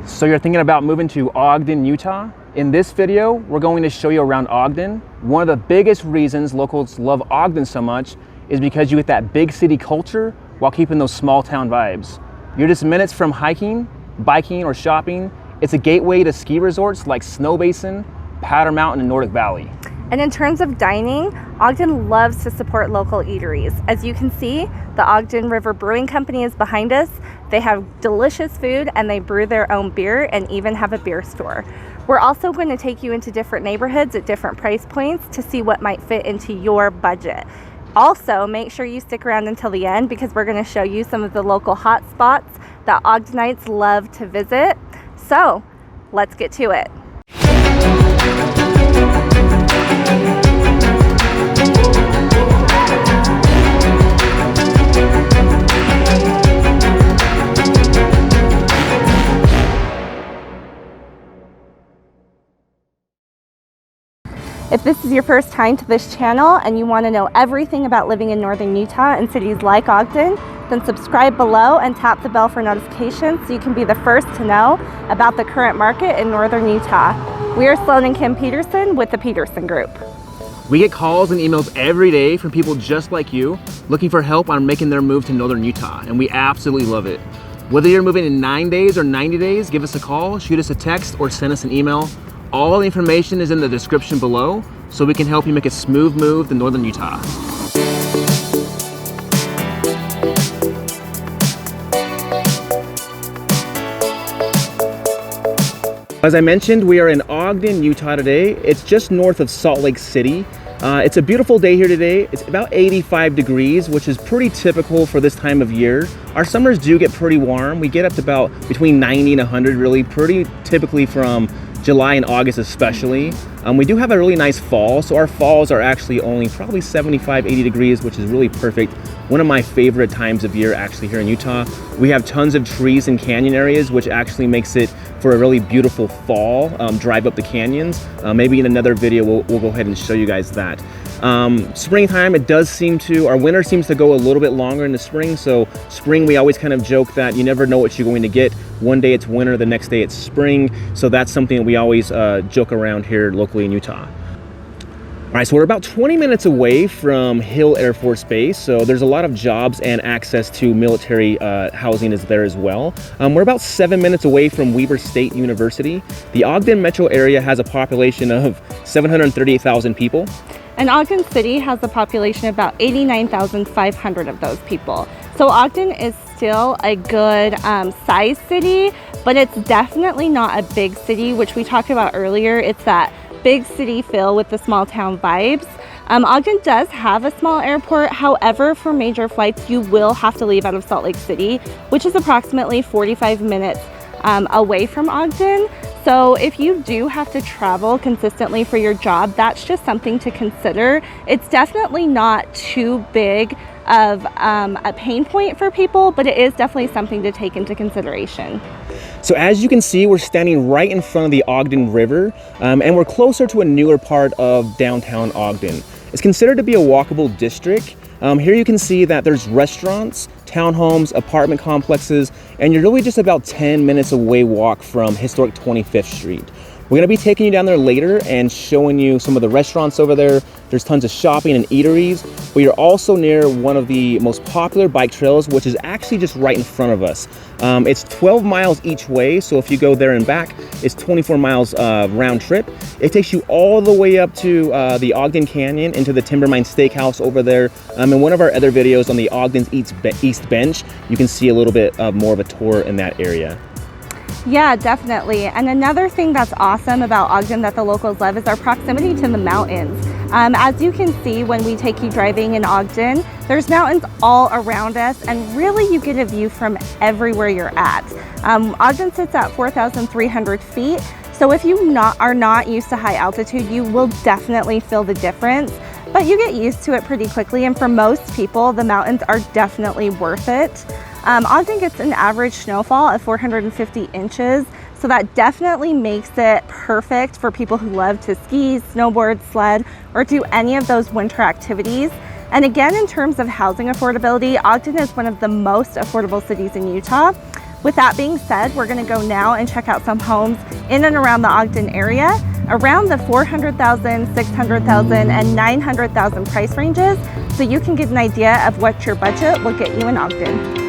So you're thinking about moving to Ogden, Utah? In this video, we're going to show you around Ogden. One of the biggest reasons locals love Ogden so much is because you get that big city culture while keeping those small town vibes. You're just minutes from hiking, biking, or shopping. It's a gateway to ski resorts like Snow Basin, Powder Mountain, and Nordic Valley. And in terms of dining, Ogden loves to support local eateries. As you can see, the Ogden River Brewing Company is behind us. They have delicious food and they brew their own beer and even have a beer store. We're also going to take you into different neighborhoods at different price points to see what might fit into your budget. Also, make sure you stick around until the end because we're going to show you some of the local hot spots that Ogdenites love to visit. So, let's get to it. If this is your first time to this channel and you want to know everything about living in northern Utah and cities like Ogden, then subscribe below and tap the bell for notifications so you can be the first to know about the current market in northern Utah. We are Sloan and Kim Peterson with the Peterson Group. We get calls and emails every day from people just like you looking for help on making their move to northern Utah, and we absolutely love it. Whether you're moving in 9 days or 90 days, give us a call, shoot us a text, or send us an email. All the information is in the description below, so we can help you make a smooth move to northern Utah. As I mentioned, we are in Ogden, Utah today. It's just north of Salt Lake City. It's a beautiful day here today. It's about 85 degrees, which is pretty typical for this time of year. Our summers do get pretty warm. We get up to about between 90 and 100, really pretty typically from July and August especially. We do have a really nice fall, so our falls are actually only probably 75, 80 degrees, which is really perfect. One of my favorite times of year actually here in Utah. We have tons of trees and canyon areas, which actually makes it for a really beautiful fall drive up the canyons. Maybe in another video we'll go ahead and show you guys that. Springtime, it does seem to, our winter seems to go a little bit longer in the spring. So spring, we always kind of joke that you never know what you're going to get. One day it's winter, the next day it's spring. So that's something that we always joke around here locally in Utah. All right, so we're about 20 minutes away from Hill Air Force Base, so there's a lot of jobs and access to military housing is there as well. We're about 7 minutes away from Weber State University. The Ogden metro area has a population of 738,000 people. And Ogden City has a population of about 89,500 of those people. So Ogden is still a good size city, but it's definitely not a big city, which we talked about earlier. It's that big city feel with the small town vibes. Ogden does have a small airport. However, for major flights, you will have to leave out of Salt Lake City, which is approximately 45 minutes away from Ogden. So if you do have to travel consistently for your job, that's just something to consider. It's definitely not too big of a pain point for people, but it is definitely something to take into consideration. So as you can see, we're standing right in front of the Ogden River, and we're closer to a newer part of downtown Ogden. It's considered to be a walkable district. Here you can see that there's restaurants, townhomes, apartment complexes, and you're really just about 10 minutes away walk from historic 25th Street. We're gonna be taking you down there later and showing you some of the restaurants over there. There's tons of shopping and eateries, but you're also near one of the most popular bike trails, which is actually just right in front of us. It's 12 miles each way, so if you go there and back, it's 24 miles round trip. It takes you all the way up to the Ogden Canyon, into the Timbermine Steakhouse over there. In one of our other videos on the Ogden's East Bench, you can see a little bit more of a tour in that area. Yeah, definitely. And another thing that's awesome about Ogden that the locals love is our proximity to the mountains. As you can see when we take you driving in Ogden, there's mountains all around us, and really you get a view from everywhere you're at. Ogden sits at 4,300 feet, so if you are not used to high altitude, you will definitely feel the difference. But you get used to it pretty quickly, and for most people, the mountains are definitely worth it. Ogden gets an average snowfall of 450 inches, so that definitely makes it perfect for people who love to ski, snowboard, sled, or do any of those winter activities. And again, in terms of housing affordability, Ogden is one of the most affordable cities in Utah. With that being said, we're going to go now and check out some homes in and around the Ogden area, around the 400,000, 600,000, and 900,000 price ranges, so you can get an idea of what your budget will get you in Ogden.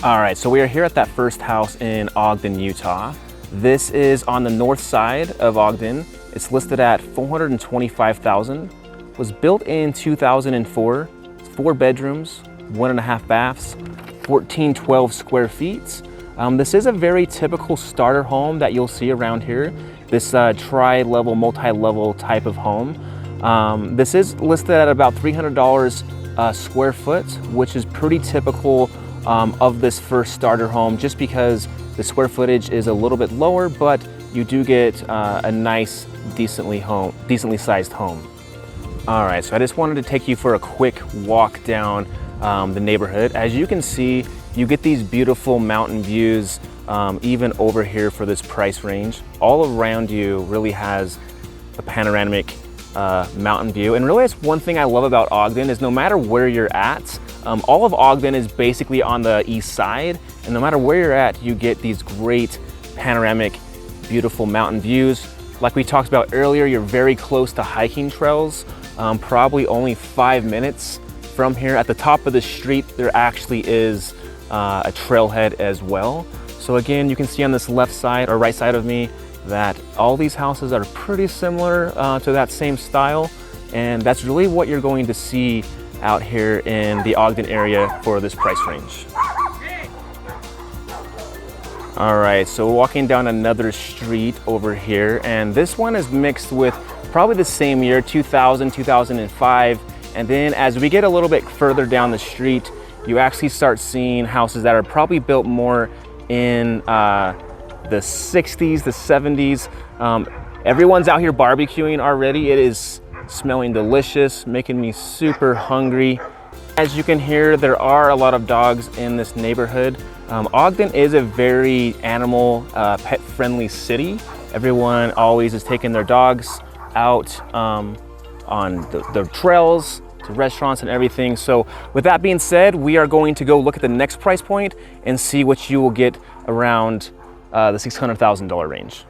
All right, so we are here at that first house in Ogden, Utah. This is on the north side of Ogden. It's listed at $425,000. Was built in 2004. It's 4 bedrooms, 1.5 baths, 1412 square feet. This is a very typical starter home that you'll see around here. This tri-level, multi-level type of home. This is listed at about $300 a square foot, which is pretty typical of this first starter home, just because the square footage is a little bit lower, but you do get a nice, decently sized home. All right, so I just wanted to take you for a quick walk down the neighborhood. As you can see, you get these beautiful mountain views, even over here for this price range. All around you really has a panoramic mountain view. And really, that's one thing I love about Ogden, is no matter where you're at, all of Ogden is basically on the east side, and no matter where you're at, you get these great panoramic, beautiful mountain views. Like we talked about earlier, you're very close to hiking trails, probably only 5 minutes from here. At the top of the street, there actually is a trailhead as well. So again, you can see on this left side or right side of me that all these houses are pretty similar to that same style, and that's really what you're going to see out here in the Ogden area for this price range. All right, so walking down another street over here, and this one is mixed with probably the same year, 2000, 2005. And then as we get a little bit further down the street, you actually start seeing houses that are probably built more in the 60s, the 70s. Everyone's out here barbecuing already. It is smelling delicious, making me super hungry. As you can hear, there are a lot of dogs in this neighborhood. Ogden is a very animal, pet-friendly city. Everyone always is taking their dogs out on the trails, to restaurants and everything. So with that being said, we are going to go look at the next price point and see what you will get around the $600,000 range.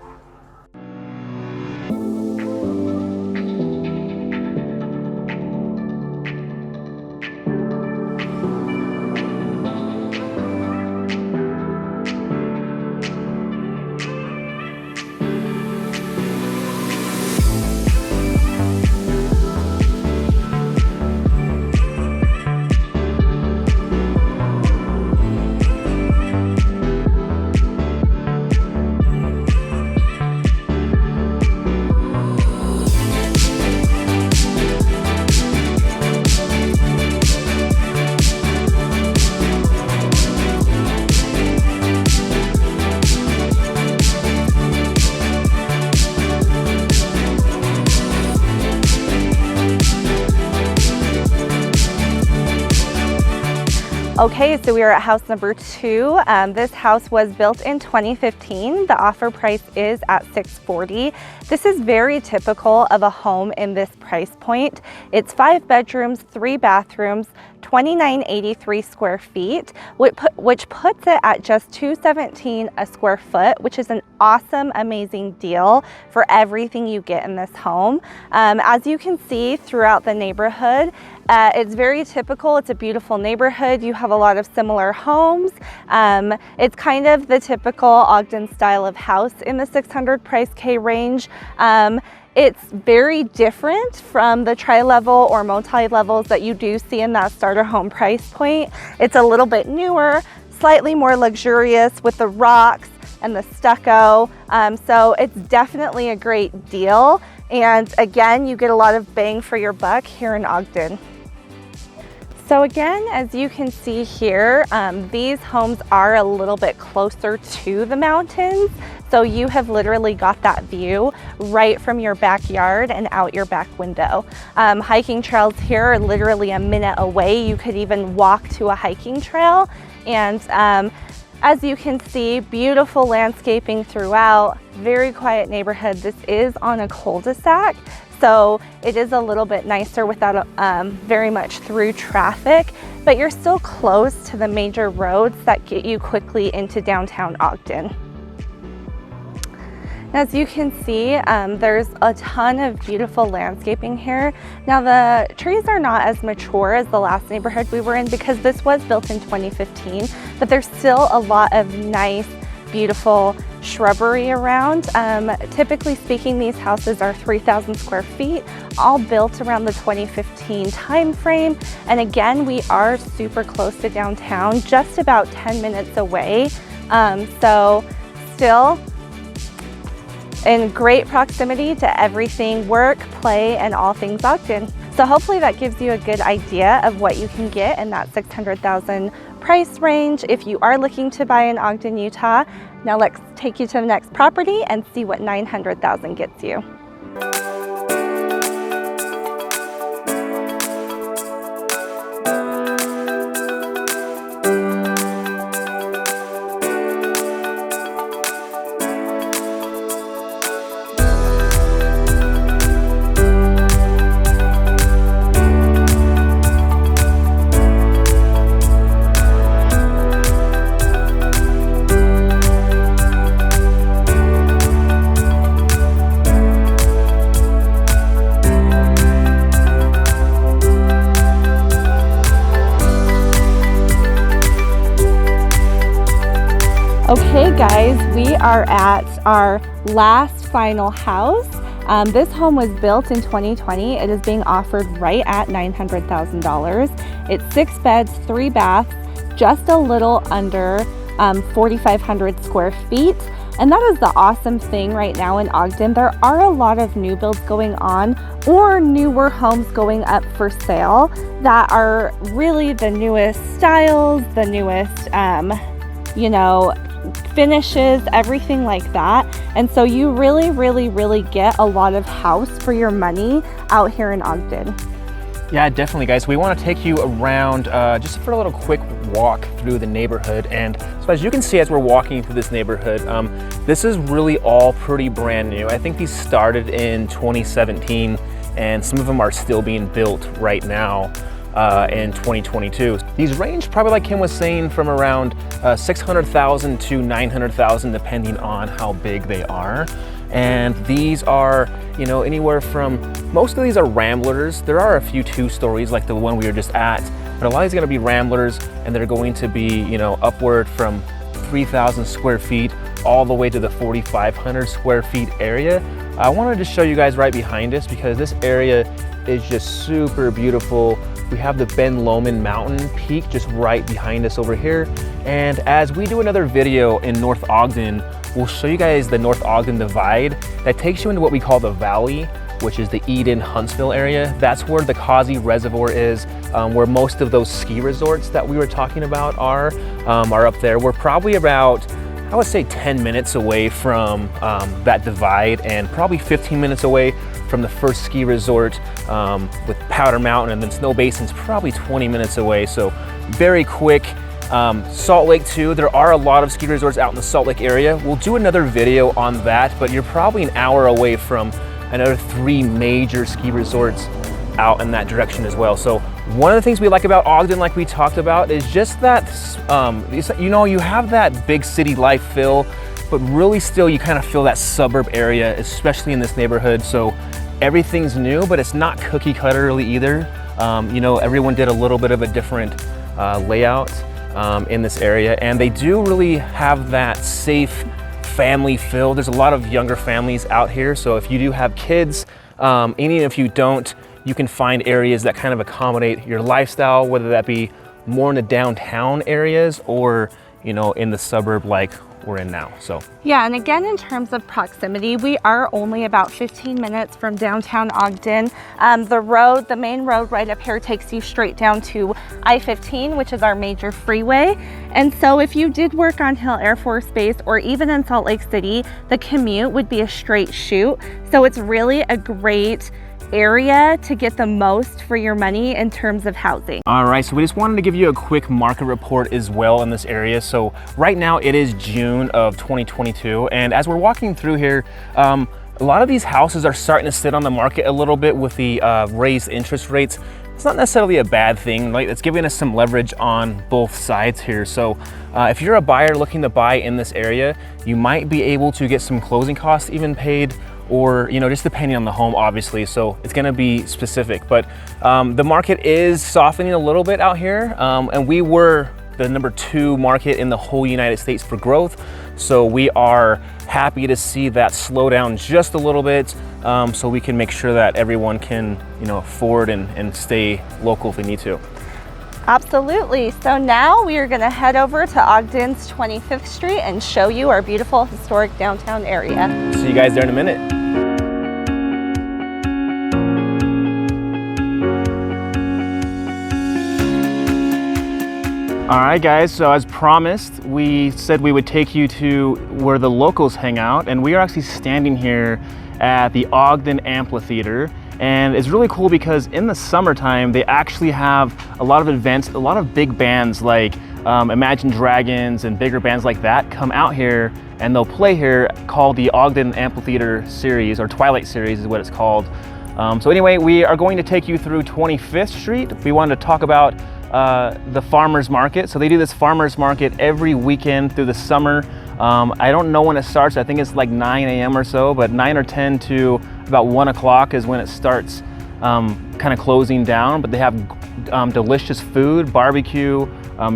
Okay, so we are at house number 2. This house was built in 2015. The offer price is at $640,000. This is very typical of a home in this price point. It's 5 bedrooms, 3 bathrooms, 2,983 square feet, which puts it at just $217 a square foot, which is an awesome, amazing deal for everything you get in this home. As you can see throughout the neighborhood, it's very typical. It's a beautiful neighborhood. You have a lot of similar homes. It's kind of the typical Ogden style of house in the 600 price K range. It's very different from the tri-level or multi-levels that you do see in that starter home price point. It's a little bit newer, slightly more luxurious with the rocks and the stucco. So it's definitely a great deal. And again, you get a lot of bang for your buck here in Ogden. So again, as you can see here, these homes are a little bit closer to the mountains. So you have literally got that view right from your backyard and out your back window. Hiking trails here are literally a minute away. You could even walk to a hiking trail. And as you can see, beautiful landscaping throughout, very quiet neighborhood. This is on a cul-de-sac, so it is a little bit nicer without very much through traffic, but you're still close to the major roads that get you quickly into downtown Ogden. As you can see, there's a ton of beautiful landscaping here. Now the trees are not as mature as the last neighborhood we were in because this was built in 2015, but there's still a lot of nice, beautiful shrubbery around. Typically speaking, these houses are 3,000 square feet, all built around the 2015 time frame. And again, we are super close to downtown, just about 10 minutes away. So still in great proximity to everything work, play, and all things Ogden. So hopefully that gives you a good idea of what you can get in that $600,000 price range if you are looking to buy in Ogden, Utah. Now let's take you to the next property and see what $900,000 gets you. Okay guys, we are at our last final house. This home was built in 2020. It is being offered right at $900,000. It's 6 beds, 3 baths, just a little under 4,500 square feet. And that is the awesome thing right now in Ogden. There are a lot of new builds going on or newer homes going up for sale that are really the newest styles, the newest, finishes, everything like that. And so you really get a lot of house for your money out here in Ogden. Yeah, definitely guys. We want to take you around just for a little quick walk through the neighborhood. And so as you can see, as we're walking through this neighborhood, this is really all pretty brand new. I think these started in 2017 and some of them are still being built right now in 2022. These range probably, like Kim was saying, from around 600,000 to 900,000 depending on how big they are. And these are, anywhere from, most of these are ramblers. There are a few 2-stories like the one we were just at, but a lot of these are gonna be ramblers, and they're going to be, upward from 3,000 square feet all the way to the 4,500 square feet area. I wanted to show you guys right behind us because this area is just super beautiful. We have the Ben Lomond Mountain Peak just right behind us over here. And as we do another video in North Ogden, we'll show you guys the North Ogden Divide that takes you into what we call the Valley, which is the Eden-Huntsville area. That's where the Causey Reservoir is, where most of those ski resorts that we were talking about are up there. We're probably about, I would say 10 minutes away from that divide and probably 15 minutes away from the first ski resort with Powder Mountain, and then Snow Basin's probably 20 minutes away, so very quick. Salt Lake too, there are a lot of ski resorts out in the Salt Lake area. We'll do another video on that, but you're probably an hour away from another 3 major ski resorts out in that direction as well. So one of the things we like about Ogden, like we talked about, is just that, you have that big city life feel, but really still you kind of feel that suburb area, especially in this neighborhood. So everything's new, but it's not cookie cutter really either. Everyone did a little bit of a different layout in this area, and they do really have that safe family filled. There's a lot of younger families out here. So if you do have kids, and even if you don't, you can find areas that kind of accommodate your lifestyle, whether that be more in the downtown areas or, you know, in the suburb like we're in now. So yeah, and again, in terms of proximity, we are only about 15 minutes from downtown Ogden. The main road right up here takes you straight down to I-15, which is our major freeway. And so if you did work on Hill Air Force Base or even in Salt Lake City, the commute would be a straight shoot. So it's really a great area to get the most for your money in terms of housing. All right, so we just wanted to give you a quick market report as well in this area. So right now it is June of 2022, and as we're walking through here, a lot of these houses are starting to sit on the market a little bit with the raised interest rates. It's not necessarily a bad thing, right? It's giving us some leverage on both sides here. So if you're a buyer looking to buy in this area, you might be able to get some closing costs even paid, or, you know, just depending on the home, obviously. So it's gonna be specific, but the market is softening a little bit out here. And we were the #2 market in the whole United States for growth. So we are happy to see that slow down just a little bit, so we can make sure that everyone can, you know, afford and stay local if they need to. Absolutely. So now we are going to head over to Ogden's 25th Street and show you our beautiful historic downtown area. See you guys there in a minute. All right, guys, so as promised, we said we would take you to where the locals hang out, and we are actually standing here at the Ogden Amphitheater. And it's really cool because in the summertime, they actually have a lot of events, a lot of big bands like Imagine Dragons and bigger bands like that come out here, and they'll play here, called the Ogden Amphitheater Series, or Twilight Series is what it's called. So anyway, we are going to take you through 25th Street. We wanted to talk about the farmers market. So they do this farmers market every weekend through the summer. I don't know when it starts. I think it's like 9 a.m. or so, but 9 or 10 to about 1 o'clock is when it starts kind of closing down. But they have delicious food, barbecue,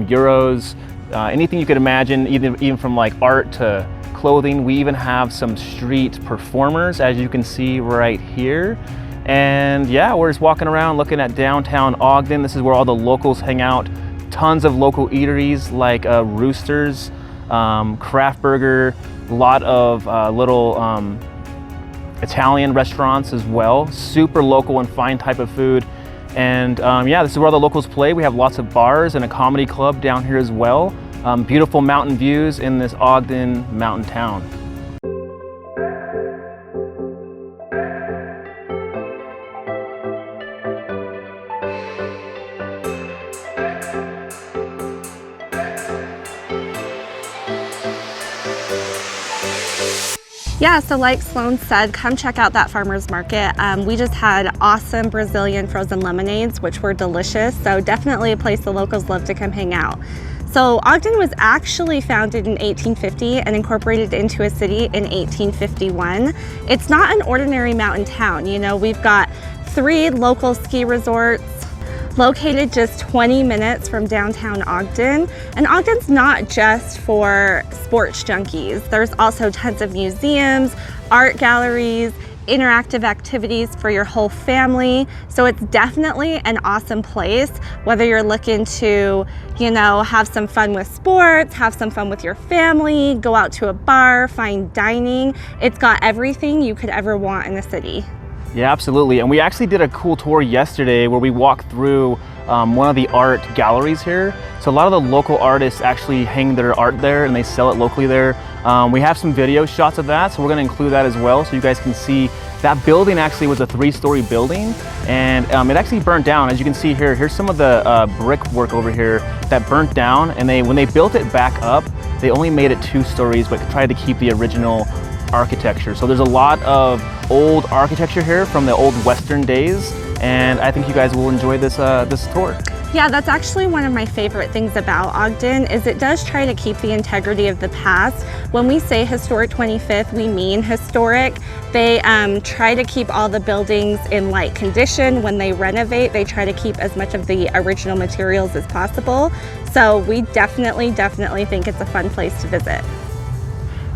gyros, anything you could imagine, even from like art to clothing. We even have some street performers, as you can see right here. And yeah, we're just walking around looking at downtown Ogden. This is where all the locals hang out. Tons of local eateries like Roosters, Craft Burger, a lot of little Italian restaurants as well. Super local and fine type of food. And yeah, this is where all the locals play. We have lots of bars and a comedy club down here as well. Beautiful mountain views in this Ogden mountain town. Yeah, so like Sloan said, come check out that farmer's market. We just had awesome Brazilian frozen lemonades, which were delicious. So definitely a place the locals love to come hang out. So Ogden was actually founded in 1850 and incorporated into a city in 1851. It's not an ordinary mountain town. You know, we've got 3 local ski resorts located just 20 minutes from downtown Ogden. And Ogden's not just for sports junkies. There's also tons of museums, art galleries, interactive activities for your whole family. So it's definitely an awesome place, whether you're looking to, you know, have some fun with sports, have some fun with your family, go out to a bar, fine dining. It's got everything you could ever want in the city. Yeah, absolutely. And we actually did a cool tour yesterday where we walked through one of the art galleries here. So a lot of the local artists actually hang their art there and they sell it locally there. We have some video shots of that, so we're going to include that as well so you guys can see. That building actually was a 3-story building, and it actually burnt down. As you can see here, here's some of the brick work over here that burnt down, and when they built it back up, they only made it 2 stories but tried to keep the original architecture. So there's a lot of old architecture here from the old Western days, and I think you guys will enjoy this this tour. Yeah, that's actually one of my favorite things about Ogden is it does try to keep the integrity of the past. When we say historic 25th, we mean historic. They try to keep all the buildings in like condition. When they renovate, they try to keep as much of the original materials as possible. So we definitely think it's a fun place to visit.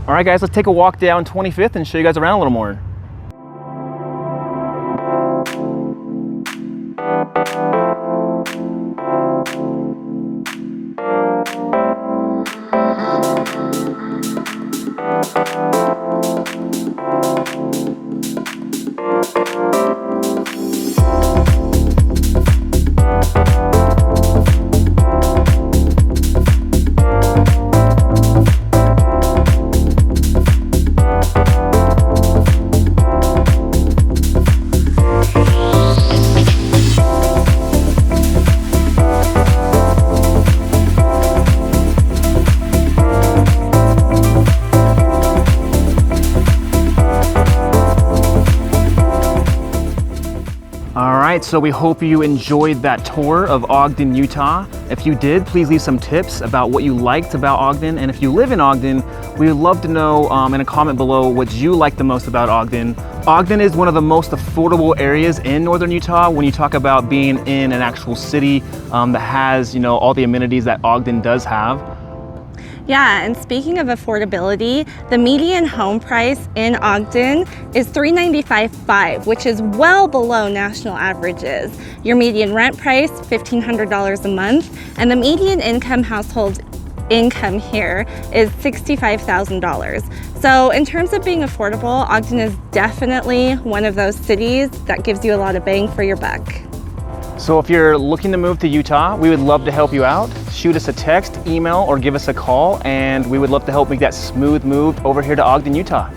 All right, guys, let's take a walk down 25th and show you guys around a little more. Alright, so we hope you enjoyed that tour of Ogden, Utah. If you did, please leave some tips about what you liked about Ogden. And if you live in Ogden, we would love to know in a comment below what you like the most about Ogden. Ogden is one of the most affordable areas in northern Utah when you talk about being in an actual city that has, all the amenities that Ogden does have. Yeah, and speaking of affordability, the median home price in Ogden is $395,500, which is well below national averages. Your median rent price, $1,500 a month, and the median household income here is $65,000. So in terms of being affordable, Ogden is definitely one of those cities that gives you a lot of bang for your buck. So if you're looking to move to Utah, we would love to help you out. Shoot us a text, email, or give us a call, and we would love to help make that smooth move over here to Ogden, Utah.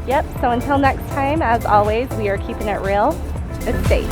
Yep, so until next time, as always, we are keeping it real. It's safe.